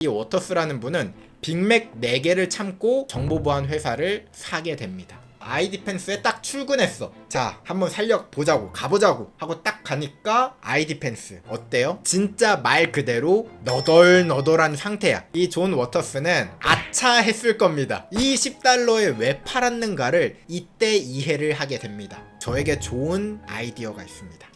이 워터스라는 분은 빅맥 4개를 참고 정보보안 회사를 사게 됩니다. 아이디펜스에 딱 출근했어. 자, 한번 살려보자고, 가보자고 하고 딱 가니까 아이디펜스 어때요? 진짜 말 그대로 너덜너덜한 상태야. 이 존 워터스는 아차 했을 겁니다. 이 $10에 왜 팔았는가를 이때 이해를 하게 됩니다. 저에게 좋은 아이디어가 있습니다.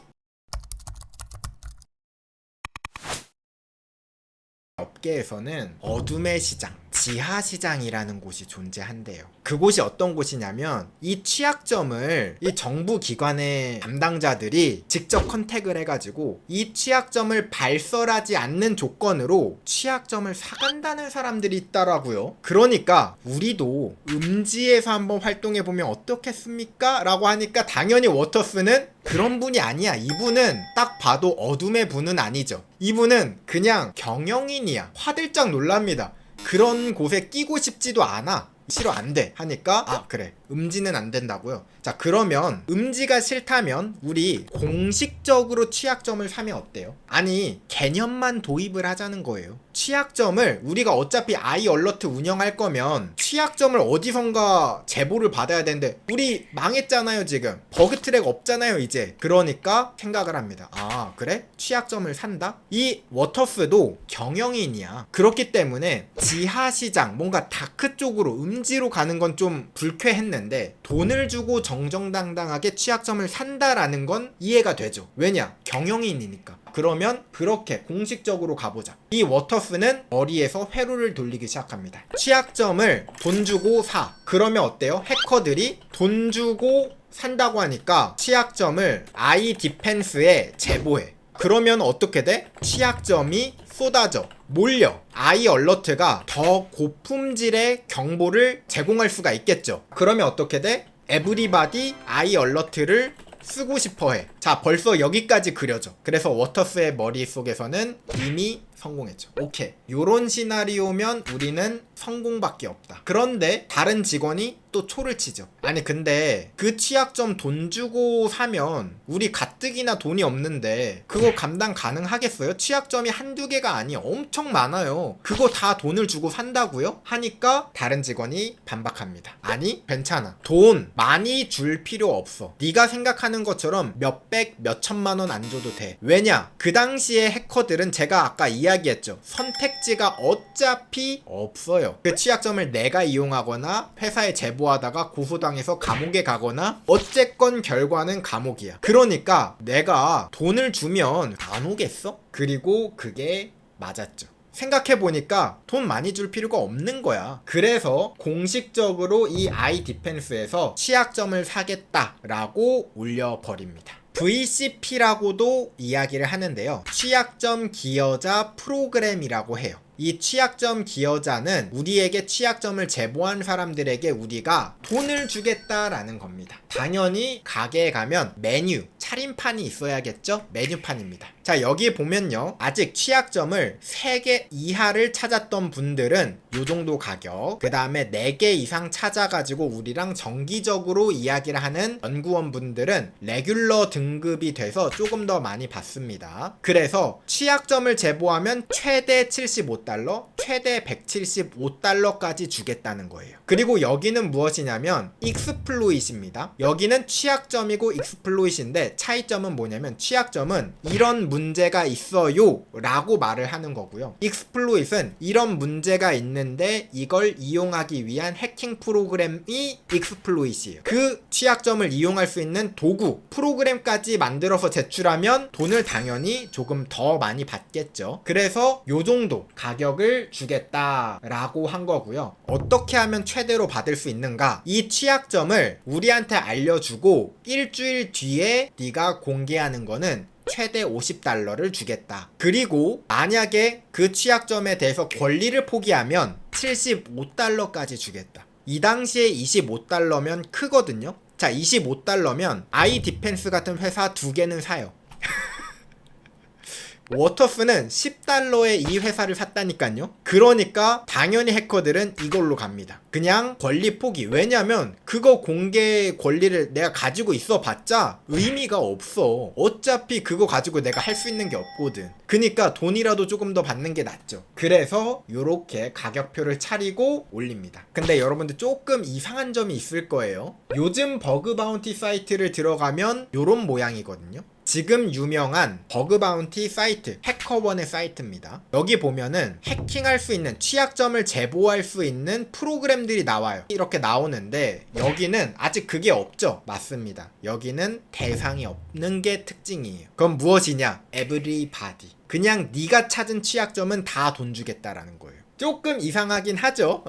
업계에서는 어둠의 시장, 지하시장이라는 곳이 존재한대요. 그곳이 어떤 곳이냐면 이 취약점을 이 정부 기관의 담당자들이 직접 컨택을 해가지고 이 취약점을 발설하지 않는 조건으로 취약점을 사간다는 사람들이 있더라고요. 그러니까 우리도 음지에서 한번 활동해보면 어떻겠습니까? 라고 하니까 당연히 워터스는 그런 분이 아니야. 이분은 딱 봐도 어둠의 분은 아니죠. 이분은 그냥 경영인이야. 화들짝 놀랍니다. 그런 곳에 끼고 싶지도 않아. 싫어, 안 돼 하니까 아 그래, 음지는 안 된다고요. 자, 그러면 음지가 싫다면 우리 공식적으로 취약점을 사면 어때요? 아니, 개념만 도입을 하자는 거예요. 취약점을 우리가 어차피 아이 얼러트 운영할 거면 취약점을 어디선가 제보를 받아야 되는데 우리 망했잖아요. 지금 버그 트랙 없잖아요 이제. 그러니까 생각을 합니다. 아 그래? 취약점을 산다? 이 워터스도 경영인이야. 그렇기 때문에 지하시장, 뭔가 다크 쪽으로 음지로 가는 건 좀 불쾌했는데 돈을 주고 정정당당하게 취약점을 산다라는 건 이해가 되죠. 왜냐? 경영인이니까. 그러면 그렇게 공식적으로 가보자. 이 워터스는 머리에서 회로를 돌리기 시작합니다. 취약점을 돈 주고 사. 그러면 어때요? 해커들이 돈 주고 산다고 하니까 취약점을 아이 디펜스에 제보해. 그러면 어떻게 돼? 취약점이 쏟아져 몰려 아이 얼러트가 더 고품질의 경보를 제공할 수가 있겠죠. 그러면 어떻게 돼? 에브리바디 아이 얼러트를 쓰고 싶어해. 자, 벌써 여기까지 그려져. 그래서 워터스의 머릿속에서는 이미 성공했죠. 오케이, 요런 시나리오면 우리는 성공밖에 없다. 그런데 다른 직원이 또 초를 치죠. 아니 근데 그 취약점 돈 주고 사면 우리 가뜩이나 돈이 없는데 그거 감당 가능하겠어요? 취약점이 한두 개가 아니 엄청 많아요. 그거 다 돈을 주고 산다고요? 하니까 다른 직원이 반박합니다. 아니 괜찮아, 돈 많이 줄 필요 없어. 네가 생각하는 것처럼 몇백 몇천만 원 안 줘도 돼. 왜냐? 그 당시에 해커들은 제가 아까 이야기했죠. 선택지가 어차피 없어요. 그 취약점을 내가 이용하거나 회사에 제보하다가 고소당해서 감옥에 가거나 어쨌건 결과는 감옥이야. 그러니까 내가 돈을 주면 안 오겠어? 그리고 그게 맞았죠. 생각해보니까 돈 많이 줄 필요가 없는 거야. 그래서 공식적으로 이 아이 디펜스에서 취약점을 사겠다라고 올려버립니다. VCP라고도 이야기를 하는데요. 취약점 기여자 프로그램이라고 해요. 이 취약점 기여자는 우리에게 취약점을 제보한 사람들에게 우리가 돈을 주겠다라는 겁니다. 당연히 가게에 가면 메뉴, 차림판이 있어야겠죠? 메뉴판입니다. 자, 여기 보면요. 아직 취약점을 3개 이하를 찾았던 분들은 요 정도 가격, 그 다음에 4개 이상 찾아가지고 우리랑 정기적으로 이야기를 하는 연구원 분들은 레귤러 등급이 돼서 조금 더 많이 받습니다. 그래서 취약점을 제보하면 최대 75달러, 최대 175달러까지 주겠다는 거예요. 그리고 여기는 무엇이냐면 익스플로잇입니다. 여기는 취약점이고 익스플로잇인데 차이점은 뭐냐면 취약점은 이런 문제가 있어요 라고 말을 하는 거고요. 익스플로잇은 이런 문제가 있는데 이걸 이용하기 위한 해킹 프로그램이 익스플로잇이에요. 그 취약점을 이용할 수 있는 도구, 프로그램까지 만들어서 제출하면 돈을 당연히 조금 더 많이 받겠죠. 그래서 요 정도 가격을 주겠다라고 한 거고요. 어떻게 하면 최대로 받을 수 있는가? 이 취약점을 우리한테 알려주고 일주일 뒤에 네가 공개하는 거는 최대 $50를 주겠다. 그리고 만약에 그 취약점에 대해서 권리를 포기하면 $75까지 주겠다. 이 당시에 $25면 크거든요. 자, $25면 아이 디펜스 같은 회사 2개는 사요. 워터스는 10달러에 이 회사를 샀다니까요. 그러니까 당연히 해커들은 이걸로 갑니다. 그냥 권리 포기. 왜냐면 그거 공개 권리를 내가 가지고 있어 봤자 의미가 없어. 어차피 그거 가지고 내가 할 수 있는 게 없거든. 그니까 돈이라도 조금 더 받는 게 낫죠. 그래서 요렇게 가격표를 차리고 올립니다. 근데 여러분들 조금 이상한 점이 있을 거예요. 요즘 버그 바운티 사이트를 들어가면 요런 모양이거든요. 지금 유명한 버그 바운티 사이트, 해커원의 사이트입니다. 여기 보면은 해킹할 수 있는, 취약점을 제보할 수 있는 프로그램들이 나와요. 이렇게 나오는데 여기는 아직 그게 없죠? 맞습니다. 여기는 대상이 없는 게 특징이에요. 그럼 무엇이냐? everybody. 그냥 네가 찾은 취약점은 다 돈 주겠다라는 거예요. 조금 이상하긴 하죠.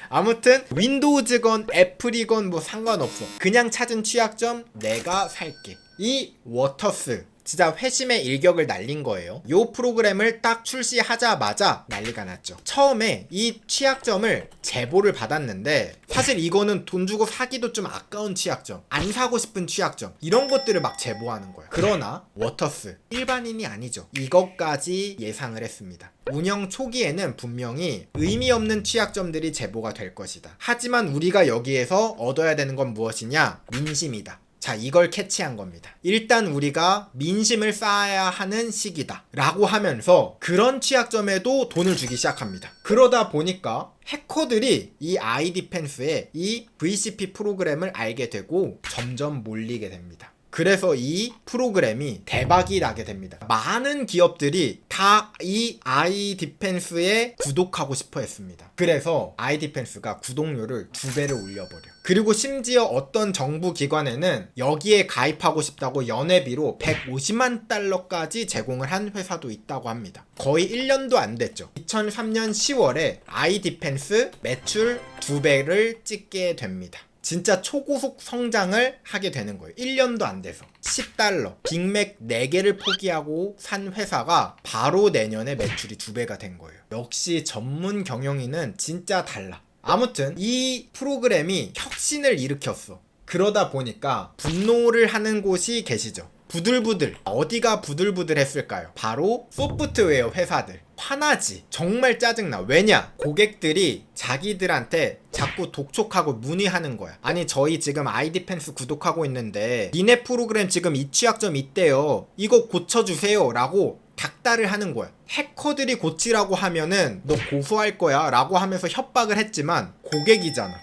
아무튼 윈도우즈건 애플이건 뭐 상관없어. 그냥 찾은 취약점 내가 살게. 이 워터스 진짜 회심의 일격을 날린 거예요. 요 프로그램을 딱 출시하자마자 난리가 났죠. 처음에 이 취약점을 제보를 받았는데 사실 이거는 돈 주고 사기도 좀 아까운 취약점, 안 사고 싶은 취약점, 이런 것들을 막 제보하는 거예요. 그러나 워터스 일반인이 아니죠. 이것까지 예상을 했습니다. 운영 초기에는 분명히 의미 없는 취약점들이 제보가 될 것이다. 하지만 우리가 여기에서 얻어야 되는 건 무엇이냐? 민심이다. 자, 이걸 캐치한 겁니다. 일단 우리가 민심을 쌓아야 하는 시기다 라고 하면서 그런 취약점에도 돈을 주기 시작합니다. 그러다 보니까 해커들이 이 아이디펜스의 이 VCP 프로그램을 알게 되고 점점 몰리게 됩니다. 그래서 이 프로그램이 대박이 나게 됩니다. 많은 기업들이 다 이 아이디펜스에 구독하고 싶어 했습니다. 그래서 아이디펜스가 구독료를 2배를 올려버려. 그리고 심지어 어떤 정부 기관에는 여기에 가입하고 싶다고 연회비로 150만 달러까지 제공을 한 회사도 있다고 합니다. 거의 1년도 안 됐죠. 2003년 10월에 아이디펜스 매출 2배를 찍게 됩니다. 진짜 초고속 성장을 하게 되는 거예요. 1년도 안 돼서. 10달러, 빅맥 4개를 포기하고 산 회사가 바로 내년에 매출이 2배가 된 거예요. 역시 전문 경영인은 진짜 달라. 아무튼 이 프로그램이 혁신을 일으켰어. 그러다 보니까 분노를 하는 곳이 계시죠. 부들부들. 어디가 부들부들 했을까요? 바로 소프트웨어 회사들. 화나지. 정말 짜증나. 왜냐? 고객들이 자기들한테 자꾸 독촉하고 문의하는 거야. 아니 저희 지금 아이디펜스 구독하고 있는데 니네 프로그램 지금 이 취약점 있대요. 이거 고쳐주세요 라고 닥달을 하는 거야. 해커들이 고치라고 하면은 너 고소할 거야 라고 하면서 협박을 했지만 고객이잖아.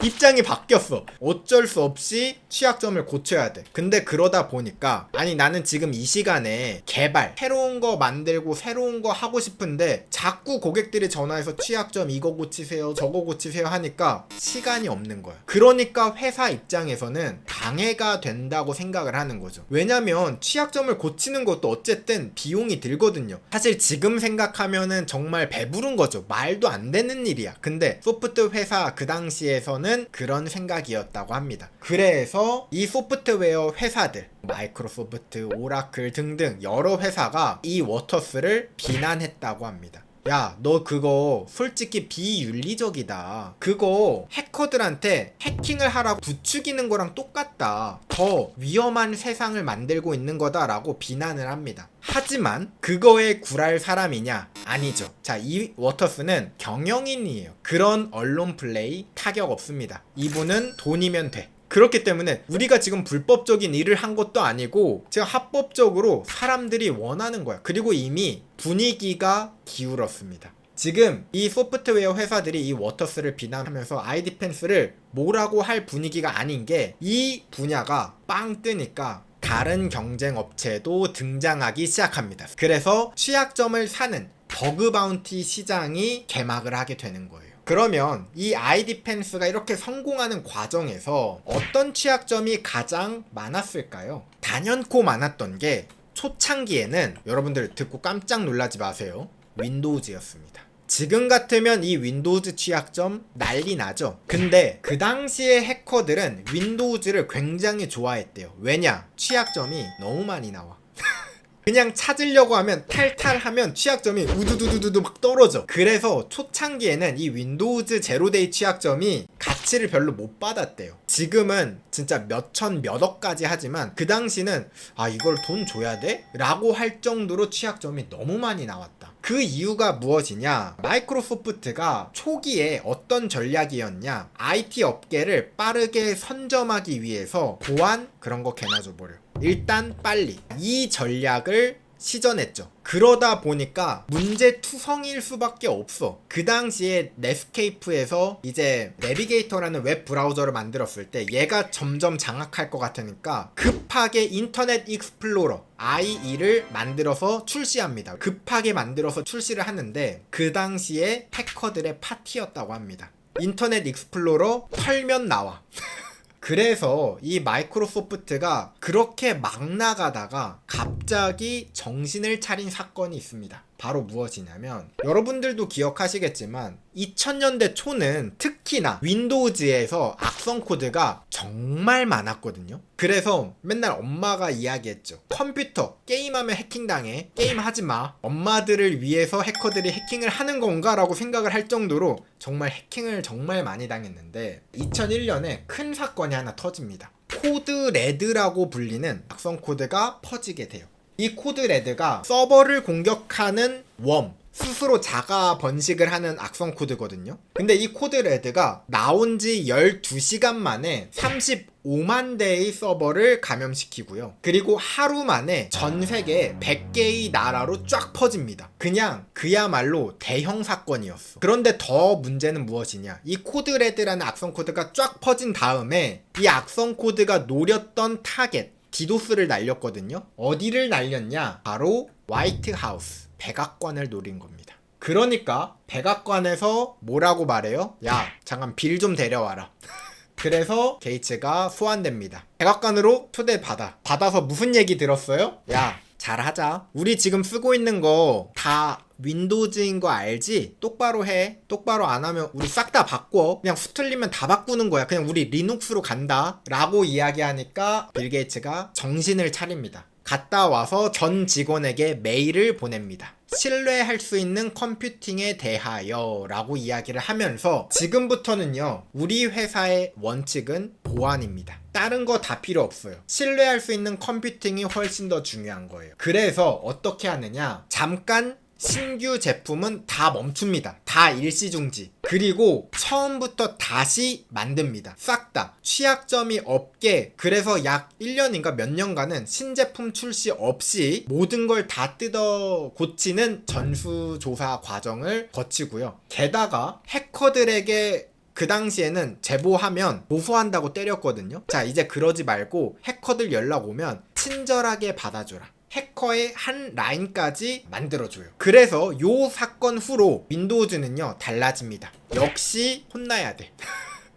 입장이 바뀌었어. 어쩔 수 없이 취약점을 고쳐야 돼. 근데 그러다 보니까 아니 나는 지금 이 시간에 개발, 새로운 거 만들고 새로운 거 하고 싶은데 자꾸 고객들이 전화해서 취약점 이거 고치세요 저거 고치세요 하니까 시간이 없는 거야. 그러니까 회사 입장에서는 방해가 된다고 생각을 하는 거죠. 왜냐면 취약점을 고치는 것도 어쨌든 비용이 들거든요. 사실 지금 생각하면은 정말 배부른 거죠. 말도 안 되는 일이야. 근데 소프트 회사 그 당시에서는 그런 생각이었다고 합니다. 그래서 이 소프트웨어 회사들 마이크로소프트, 오라클 등등 여러 회사가 이 워터스를 비난했다고 합니다. 야, 너 그거 솔직히 비윤리적이다. 그거 해커들한테 해킹을 하라고 부추기는 거랑 똑같다. 더 위험한 세상을 만들고 있는 거다라고 비난을 합니다. 하지만 그거에 굴할 사람이냐? 아니죠. 자, 이 워터스는 경영인이에요. 그런 언론 플레이 타격 없습니다. 이분은 돈이면 돼. 그렇기 때문에 우리가 지금 불법적인 일을 한 것도 아니고 제가 합법적으로 사람들이 원하는 거야. 그리고 이미 분위기가 기울었습니다. 지금 이 소프트웨어 회사들이 이 워터스를 비난하면서 아이디펜스를 뭐라고 할 분위기가 아닌 게 이 분야가 빵 뜨니까 다른 경쟁 업체도 등장하기 시작합니다. 그래서 취약점을 사는 버그 바운티 시장이 개막을 하게 되는 거예요. 그러면 이 아이디펜스가 이렇게 성공하는 과정에서 어떤 취약점이 가장 많았을까요? 단연코 많았던 게 초창기에는 여러분들 듣고 깜짝 놀라지 마세요. 윈도우즈였습니다. 지금 같으면 이 윈도우즈 취약점 난리 나죠. 근데 그 당시에 해커들은 윈도우즈를 굉장히 좋아했대요. 왜냐? 취약점이 너무 많이 나와. 그냥 찾으려고 하면 탈탈하면 취약점이 우두두두두 막 떨어져. 그래서 초창기에는 이 윈도우즈 제로데이 취약점이 가치를 별로 못 받았대요. 지금은 진짜 몇천 몇억까지 하지만 그 당시는 아 이걸 돈 줘야 돼? 라고 할 정도로 취약점이 너무 많이 나왔다. 그 이유가 무엇이냐? 마이크로소프트가 초기에 어떤 전략이었냐? IT 업계를 빠르게 선점하기 위해서 보안 그런 거 개나 줘버려. 일단 빨리 이 전략을 시전했죠. 그러다 보니까 문제투성이일 수밖에 없어. 그 당시에 넷스케이프에서 이제 내비게이터라는 웹 브라우저를 만들었을 때 얘가 점점 장악할 것 같으니까 급하게 인터넷 익스플로러 IE를 만들어서 출시합니다. 급하게 만들어서 출시를 하는데 그 당시에 해커들의 파티였다고 합니다. 인터넷 익스플로러 털면 나와. 그래서 이 마이크로소프트가 그렇게 막 나가다가 갑자기 정신을 차린 사건이 있습니다. 바로 무엇이냐면 여러분들도 기억하시겠지만 2000년대 초는 특히나 윈도우즈에서 악성 코드가 정말 많았거든요. 그래서 맨날 엄마가 이야기했죠. 컴퓨터 게임하면 해킹당해. 게임하지 마. 엄마들을 위해서 해커들이 해킹을 하는 건가? 라고 생각을 할 정도로 정말 해킹을 정말 많이 당했는데 2001년에 큰 사건이 하나 터집니다. 코드 레드라고 불리는 악성 코드가 퍼지게 돼요. 이 코드 레드가 서버를 공격하는 웜, 스스로 자가 번식을 하는 악성 코드거든요. 근데 이 코드 레드가 나온 지 12시간 만에 35만 대의 서버를 감염시키고요. 그리고 하루 만에 전 세계 100개의 나라로 쫙 퍼집니다. 그냥 그야말로 대형 사건이었어. 그런데 더 문제는 무엇이냐? 이 코드 레드라는 악성 코드가 쫙 퍼진 다음에 이 악성 코드가 노렸던 타겟 디도스를 날렸거든요. 어디를 날렸냐? 바로 화이트하우스, 백악관을 노린 겁니다. 그러니까 백악관에서 뭐라고 말해요? 야, 잠깐 빌 좀 데려와라. 그래서 게이츠가 소환됩니다. 백악관으로 받아서 무슨 얘기 들었어요? 야, 잘하자. 우리 지금 쓰고 있는 거 다 윈도우즈인 거 알지? 똑바로 해. 똑바로 안 하면 우리 싹 다 바꿔. 그냥 수틀리면 다 바꾸는 거야. 그냥 우리 리눅스로 간다. 라고 이야기하니까 빌 게이츠가 정신을 차립니다. 갔다 와서 전 직원에게 메일을 보냅니다. 신뢰할 수 있는 컴퓨팅에 대하여 라고 이야기를 하면서 지금부터는요 우리 회사의 원칙은 보안입니다. 다른 거 다 필요 없어요. 신뢰할 수 있는 컴퓨팅이 훨씬 더 중요한 거예요. 그래서 어떻게 하느냐, 잠깐 신규 제품은 다 멈춥니다. 다 일시중지. 그리고 처음부터 다시 만듭니다. 싹 다. 취약점이 없게. 그래서 약 1년인가 몇 년간은 신제품 출시 없이 모든 걸 다 뜯어 고치는 전수조사 과정을 거치고요. 게다가 해커들에게 그 당시에는 제보하면 고소한다고 때렸거든요. 자, 이제 그러지 말고 해커들 연락 오면 친절하게 받아줘라. 해커의 한 라인까지 만들어줘요. 그래서 요 사건 후로 윈도우즈는요 달라집니다. 역시 혼나야 돼.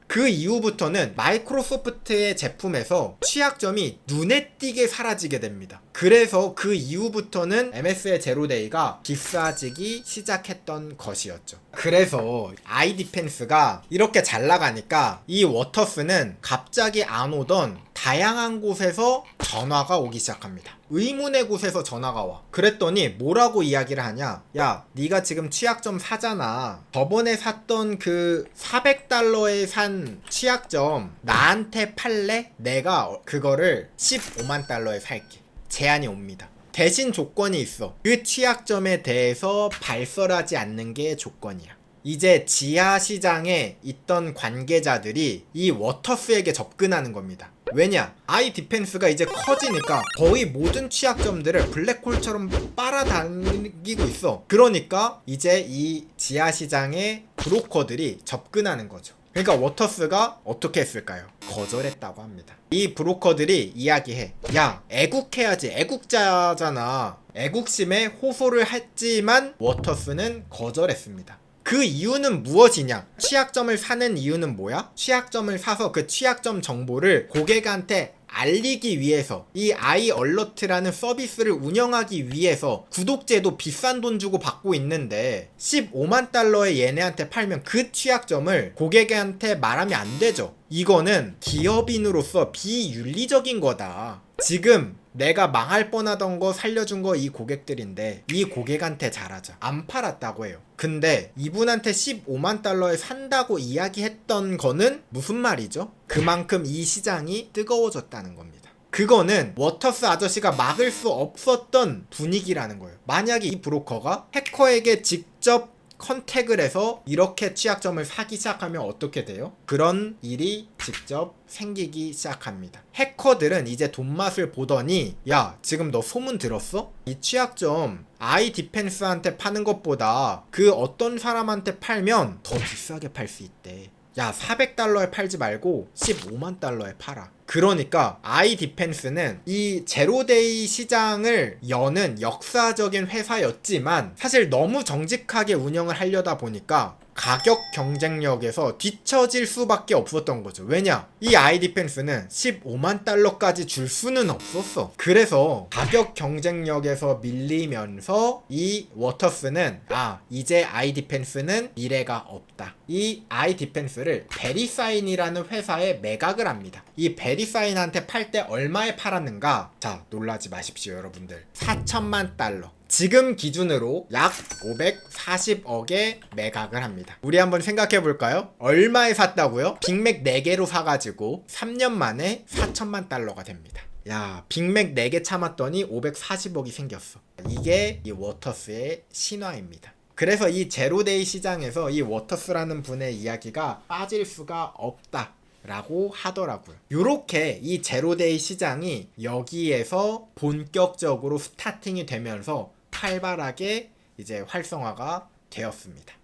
그 이후부터는 마이크로소프트의 제품에서 취약점이 눈에 띄게 사라지게 됩니다. 그래서 그 이후부터는 MS의 제로데이가 비싸지기 시작했던 것이었죠. 그래서 아이디펜스가 이렇게 잘 나가니까 이 워터스는 갑자기 안 오던 다양한 곳에서 전화가 오기 시작합니다. 의문의 곳에서 전화가 와. 그랬더니 뭐라고 이야기를 하냐, 야 네가 지금 취약점 사잖아. 저번에 샀던 그 $400에 산 취약점 나한테 팔래? 내가 그거를 $15만 살게. 제안이 옵니다. 대신 조건이 있어. 그 취약점에 대해서 발설하지 않는 게 조건이야. 이제 지하 시장에 있던 관계자들이 이 워터스에게 접근하는 겁니다. 왜냐? 아이 디펜스가 이제 커지니까 거의 모든 취약점들을 블랙홀처럼 빨아당기고 있어. 그러니까 이제 이 지하 시장에 브로커들이 접근하는 거죠. 그러니까 워터스가 어떻게 했을까요? 거절했다고 합니다. 이 브로커들이 이야기해. 야, 애국해야지. 애국자잖아. 애국심에 호소를 했지만 워터스는 거절했습니다. 그 이유는 무엇이냐? 취약점을 사는 이유는 뭐야? 취약점을 사서 그 취약점 정보를 고객한테 알리기 위해서, 이 아이 얼러트라는 서비스를 운영하기 위해서 구독제도 비싼 돈 주고 받고 있는데 $15만 얘네한테 팔면 그 취약점을 고객한테 말하면 안 되죠. 이거는 기업인으로서 비윤리적인 거다. 지금 내가 망할 뻔하던 거 살려준 거 이 고객들인데 이 고객한테 잘하자. 안 팔았다고 해요. 근데 이분한테 15만 달러에 산다고 이야기했던 거는 무슨 말이죠? 그만큼 이 시장이 뜨거워졌다는 겁니다. 그거는 워터스 아저씨가 막을 수 없었던 분위기라는 거예요. 만약에 이 브로커가 해커에게 직접 컨택을 해서 이렇게 취약점을 사기 시작하면 어떻게 돼요? 그런 일이 직접 생기기 시작합니다. 해커들은 이제 돈맛을 보더니 야, 지금 너 소문 들었어? 이 취약점 아이 디펜스한테 파는 것보다 그 어떤 사람한테 팔면 더 비싸게 팔 수 있대. 야, 400달러에 팔지 말고 15만 달러에 팔아. 그러니까 아이 디펜스는 이 제로데이 시장을 여는 역사적인 회사였지만 사실 너무 정직하게 운영을 하려다 보니까 가격 경쟁력에서 뒤처질 수밖에 없었던 거죠. 왜냐? 이 아이 디펜스는 15만 달러까지 줄 수는 없었어. 그래서 가격 경쟁력에서 밀리면서 이 워터스는 이제 아이 디펜스는 미래가 없다. 이 아이 디펜스를 베리사인이라는 회사에 매각을 합니다. 이 베리사인한테 팔 때 얼마에 팔았는가? 자, 놀라지 마십시오, 여러분들. 4천만 달러. 지금 기준으로 약 540억에 매각을 합니다. 우리 한번 생각해 볼까요? 얼마에 샀다고요? 빅맥 4개로 사가지고 3년 만에 4천만 달러가 됩니다. 야, 빅맥 4개 참았더니 540억이 생겼어. 이게 이 워터스의 신화입니다. 그래서 이 제로데이 시장에서 이 워터스라는 분의 이야기가 빠질 수가 없다 라고 하더라고요. 요렇게 이 제로데이 시장이 여기에서 본격적으로 스타팅이 되면서 활발하게 이제 활성화가 되었습니다.